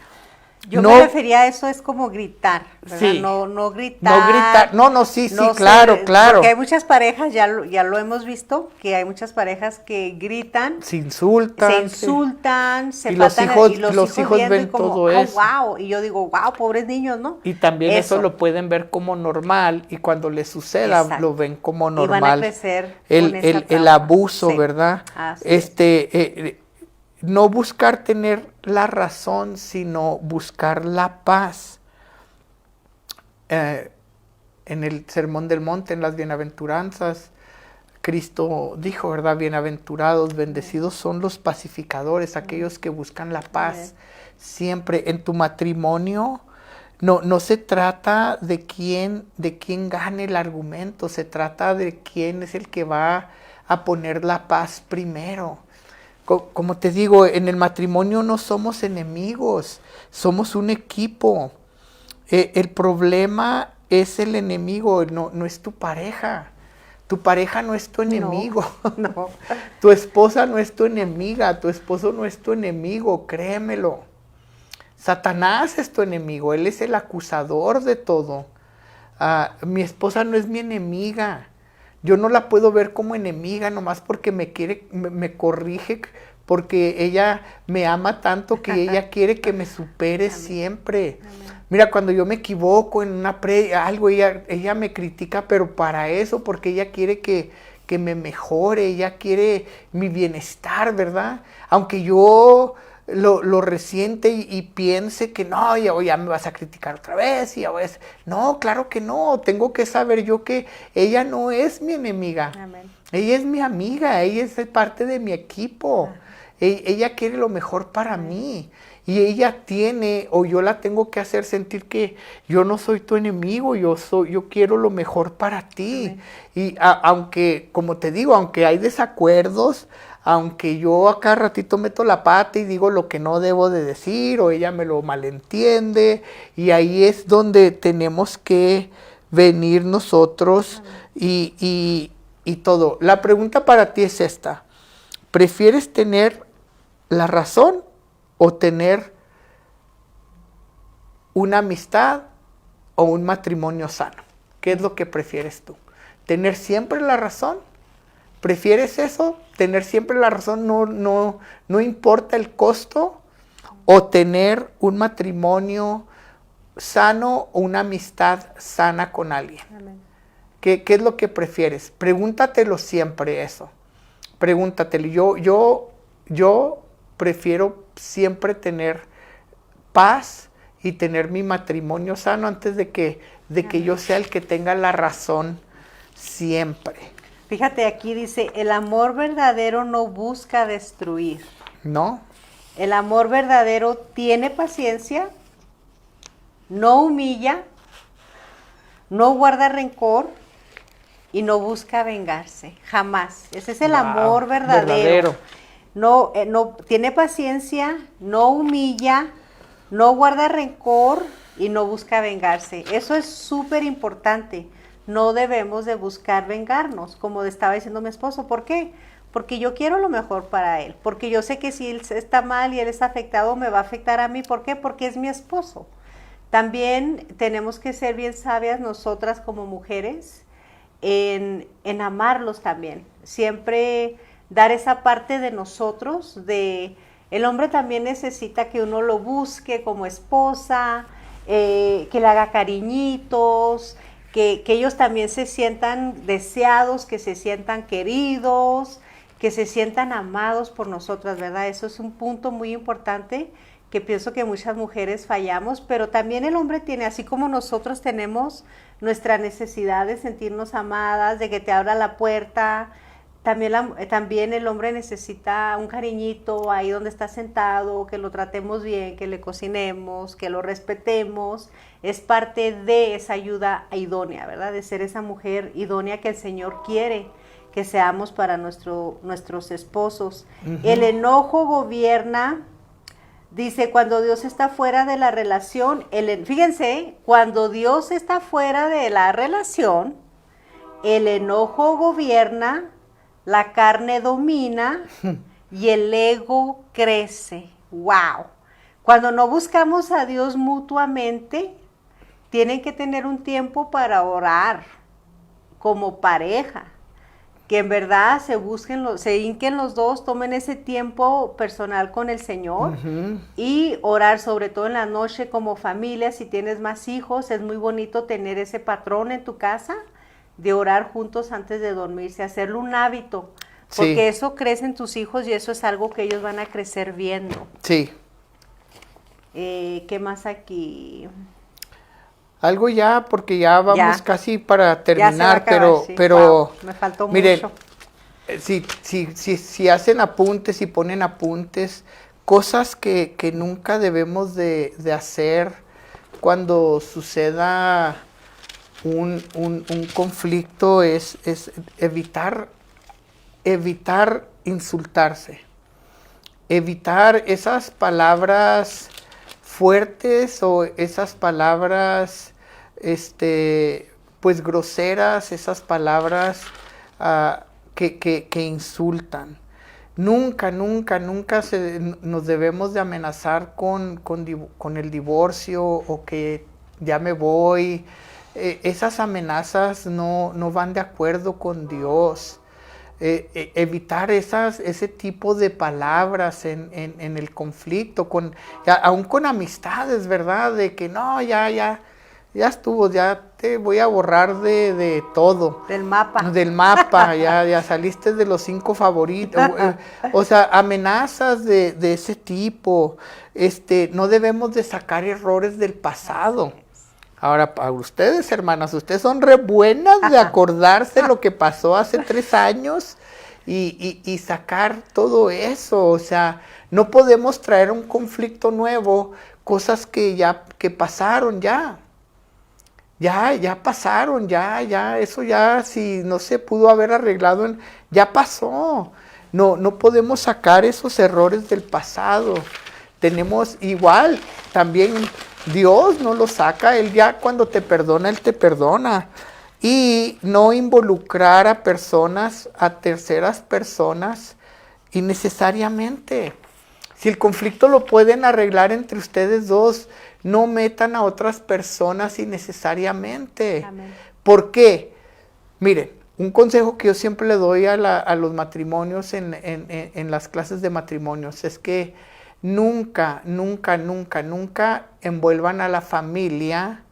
Yo no, me refería a eso, es como gritar, ¿verdad? Sí. No gritar. No gritar, no, sí, no claro, ser- claro. Porque hay muchas parejas, ya lo hemos visto, que hay muchas parejas que gritan, Se insultan. se insultan, se Y los faltan, hijos- y los los hijos hijos viendo y ven como, todo eso. wow, y yo digo, wow, pobres niños, ¿no? Y también eso lo pueden ver como normal y cuando les suceda Exacto. lo ven como Y van a normal. crecer el, con esa el trauma. abuso, Sí. ¿verdad? Así es. No buscar tener la razón, sino buscar la paz. En el Sermón del Monte, en las bienaventuranzas, Cristo dijo, ¿verdad? Bienaventurados, bendecidos son los pacificadores, aquellos que buscan la paz. Siempre en tu matrimonio no se trata de quién gane el argumento, se trata de quién es el que va a poner la paz primero. Como te digo, en el matrimonio no somos enemigos, somos un equipo. El problema es el enemigo, no es tu pareja. Tu pareja no es tu enemigo. No. Tu esposa no es tu enemiga, tu esposo no es tu enemigo, créemelo. Satanás es tu enemigo, él es el acusador de todo. Mi esposa no es mi enemiga. Yo no la puedo ver como enemiga nomás porque me corrige, porque ella me ama tanto que ella quiere que me supere siempre. Amén. Mira, cuando yo me equivoco en algo, ella me critica, pero para eso, porque ella quiere que me mejore, ella quiere mi bienestar, ¿verdad? Aunque yo lo resiente y piense que no, ya me vas a criticar otra vez. No, claro que no, tengo que saber yo que ella no es mi enemiga. Amén. Ella es mi amiga, ella es parte de mi equipo. Ella quiere lo mejor para mí. Y ella yo la tengo que hacer sentir que yo no soy tu enemigo, yo quiero lo mejor para ti. Amén. Y aunque, como te digo, aunque hay desacuerdos, aunque yo a cada ratito meto la pata y digo lo que no debo de decir, o ella me lo malentiende, y ahí es donde tenemos que venir nosotros y todo. La pregunta para ti es esta: ¿prefieres tener la razón o tener una amistad o un matrimonio sano? ¿Qué es lo que prefieres tú? ¿Tener siempre la razón? ¿Prefieres eso? ¿Tener siempre la razón no importa el costo? ¿O tener un matrimonio sano o una amistad sana con alguien? Amén. ¿Qué es lo que prefieres? Pregúntatelo siempre eso. Pregúntatelo. Yo prefiero siempre tener paz y tener mi matrimonio sano antes de que yo sea el que tenga la razón siempre. Fíjate, aquí dice, el amor verdadero no busca destruir. ¿No? El amor verdadero tiene paciencia, no humilla, no guarda rencor y no busca vengarse, jamás. Ese es el amor verdadero. No tiene paciencia, no humilla, no guarda rencor y no busca vengarse. Eso es súper importante. No debemos de buscar vengarnos, como estaba diciendo mi esposo. ¿Por qué? Porque yo quiero lo mejor para él. Porque yo sé que si él está mal y él está afectado, me va a afectar a mí. ¿Por qué? Porque es mi esposo. También tenemos que ser bien sabias nosotras como mujeres en amarlos también. Siempre dar esa parte de nosotros, el hombre también necesita que uno lo busque como esposa, que le haga cariñitos, que ellos también se sientan deseados, que se sientan queridos, que se sientan amados por nosotras, ¿verdad? Eso es un punto muy importante que pienso que muchas mujeres fallamos, pero también el hombre tiene, así como nosotros tenemos nuestra necesidad de sentirnos amadas, de que te abra la puerta, también el hombre necesita un cariñito ahí donde está sentado, que lo tratemos bien, que le cocinemos, que lo respetemos. Es parte de esa ayuda idónea, ¿verdad? De ser esa mujer idónea que el Señor quiere que seamos para nuestros esposos. Uh-huh. El enojo gobierna, dice, cuando Dios está fuera de la relación, fíjense, cuando Dios está fuera de la relación, el enojo gobierna, la carne domina y el ego crece. ¡Wow! Cuando no buscamos a Dios mutuamente, tienen que tener un tiempo para orar como pareja. Que en verdad se hinquen los dos, tomen ese tiempo personal con el Señor y orar, sobre todo en la noche como familia. Si tienes más hijos, es muy bonito tener ese patrón en tu casa de orar juntos antes de dormirse, hacerlo un hábito, porque eso crece en tus hijos y eso es algo que ellos van a crecer viendo. Sí. ¿Qué más aquí? Algo ya, porque ya vamos casi para terminar, ya se va a acabar, pero wow, me faltó miren, mucho. Si hacen apuntes y ponen apuntes, cosas que nunca debemos de hacer cuando suceda un conflicto es evitar insultarse, evitar esas palabras fuertes o esas palabras pues groseras, esas palabras que insultan. Nunca nos debemos de amenazar con el divorcio o que ya me voy. Esas amenazas no van de acuerdo con Dios. Evitar ese tipo de palabras en el conflicto, aún con amistades, ¿verdad? De que no, ya estuvo, ya te voy a borrar de todo. Del mapa. Del mapa, ya saliste de los 5 favoritos. O sea, amenazas de ese tipo. No debemos de sacar errores del pasado. Ahora, para ustedes, hermanas, ustedes son re buenas de acordarse lo que pasó hace 3 años y sacar todo eso. O sea, no podemos traer un conflicto nuevo, cosas que pasaron ya. Ya pasaron, eso ya, si no se pudo haber arreglado, ya pasó. No podemos sacar esos errores del pasado. Tenemos igual, también Dios no lo saca, Él ya cuando te perdona, Él te perdona. Y no involucrar a personas, a terceras personas, innecesariamente. Si el conflicto lo pueden arreglar entre ustedes dos, no metan a otras personas innecesariamente. Amén. ¿Por qué? Miren, un consejo que yo siempre le doy a los matrimonios en las clases de matrimonios es que nunca envuelvan a la familia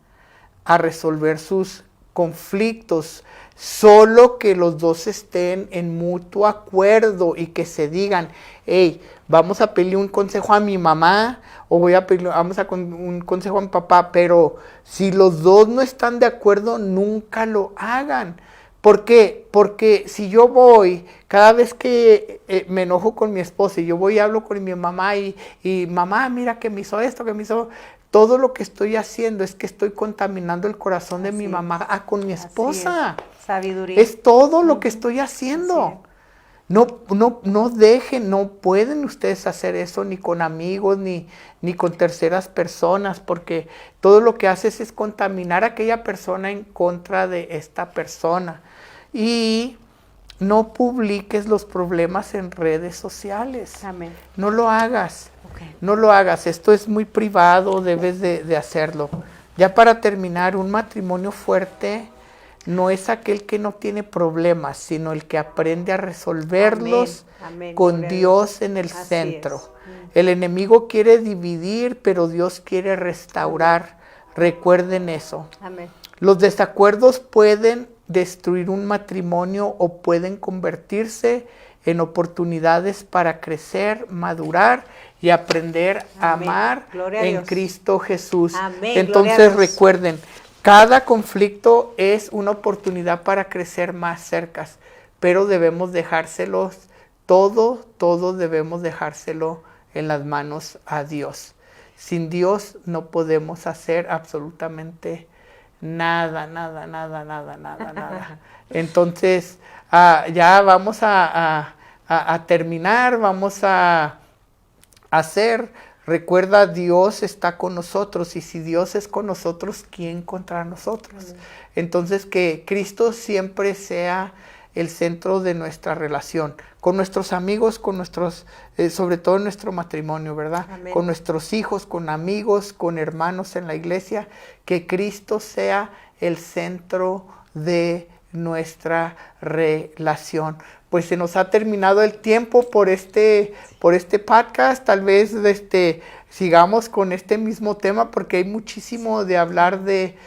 a resolver sus conflictos, solo que los dos estén en mutuo acuerdo y que se digan, hey, vamos a pedirle un consejo a mi mamá o vamos a un consejo a mi papá, pero si los dos no están de acuerdo, nunca lo hagan. ¿Por qué? Porque si yo voy, cada vez que me enojo con mi esposa y yo voy y hablo con mi mamá y mamá, mira que me hizo esto, que me hizo... Todo lo que estoy haciendo es que estoy contaminando el corazón de mi mamá con mi esposa. Sabiduría. Es todo lo que estoy haciendo. No dejen, no pueden ustedes hacer eso ni con amigos ni con terceras personas, porque todo lo que haces es contaminar a aquella persona en contra de esta persona. Y no publiques los problemas en redes sociales. Amén. No lo hagas. Okay. No lo hagas. Esto es muy privado, debes de hacerlo. Ya para terminar, un matrimonio fuerte no es aquel que no tiene problemas, sino el que aprende a resolverlos con Dios en el centro. El enemigo quiere dividir, pero Dios quiere restaurar. Recuerden eso. Amén. Los desacuerdos pueden destruir un matrimonio o pueden convertirse en oportunidades para crecer, madurar y aprender a amar en Cristo Jesús. Amén. Entonces recuerden, cada conflicto es una oportunidad para crecer más cerca, pero debemos dejárselos, todo debemos dejárselo en las manos a Dios. Sin Dios no podemos hacer absolutamente nada. Entonces, ya vamos a terminar, vamos a hacer. Recuerda, Dios está con nosotros, y si Dios es con nosotros, ¿quién contra nosotros? Entonces, que Cristo siempre sea el centro de nuestra relación, con nuestros amigos, con nuestros, sobre todo en nuestro matrimonio, ¿verdad? Amén. Con nuestros hijos, con amigos, con hermanos en la iglesia, que Cristo sea el centro de nuestra relación. Pues se nos ha terminado el tiempo por este podcast. Tal vez sigamos con este mismo tema porque hay muchísimo de hablar de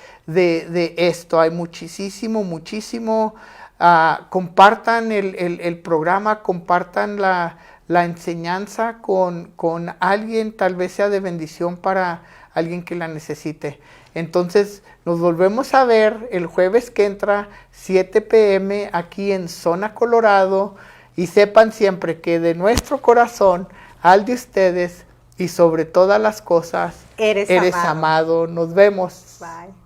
esto. Hay muchísimo. Compartan el programa, compartan la enseñanza con alguien, tal vez sea de bendición para alguien que la necesite. Entonces nos volvemos a ver el jueves que entra, 7 p.m. aquí en Zona Colorado, y sepan siempre que de nuestro corazón al de ustedes y sobre todas las cosas, eres amado. Nos vemos. Bye.